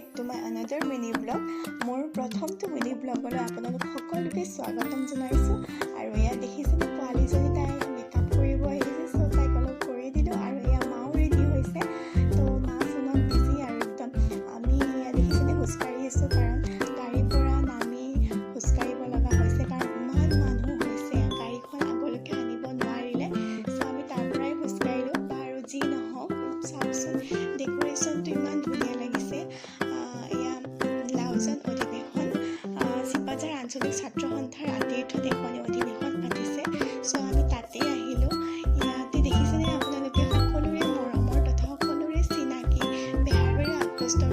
Back to my another mini vlog. মোৰ প্ৰথমটো mini ব্লগলৈ আপোনালোক সকলোকে স্বাগতম জনাইছোঁ। আৰু এয়া দেখিছেনে পোৱালীজনী তাই মেকআপ কৰিব আহিছে, চ' তাইক অলপ কৰি দিলোঁ। আৰু এয়া মাও ৰেডি হৈছে, তো মা ফোনত বিজি। আৰু একদম আমি এয়া দেখিছেনে খোজকাঢ়ি আছোঁ, কাৰণ গাড়ীৰ পৰা নামি খোজকাঢ়িব লগা হৈছে, কাৰণ ইমান মানুহ হৈছে, গাড়ীখন আগলৈকে আনিব নোৱাৰিলে। চ' আমি তাৰ পৰাই খোজকাঢ়িলোঁ। বাৰু যি নহওক, চাওকচোন ডেক'ৰেশ্যনটো ইমান ধুনীয়া লাগিছে। এয়া লাওজান অধিৱেশন চিপাঝাৰ আঞ্চলিক ছাত্ৰ সন্থাৰ আতীৰ্থত এখন অধিৱেশন পাতিছে। চ' আমি তাতেই আহিলোঁ। ইয়াতে দেখিছেনে আপোনালোকে সকলোৰে মৰমৰ তথা সকলোৰে চিনাকি বেহাৰবাৰী আউটপোষ্টৰ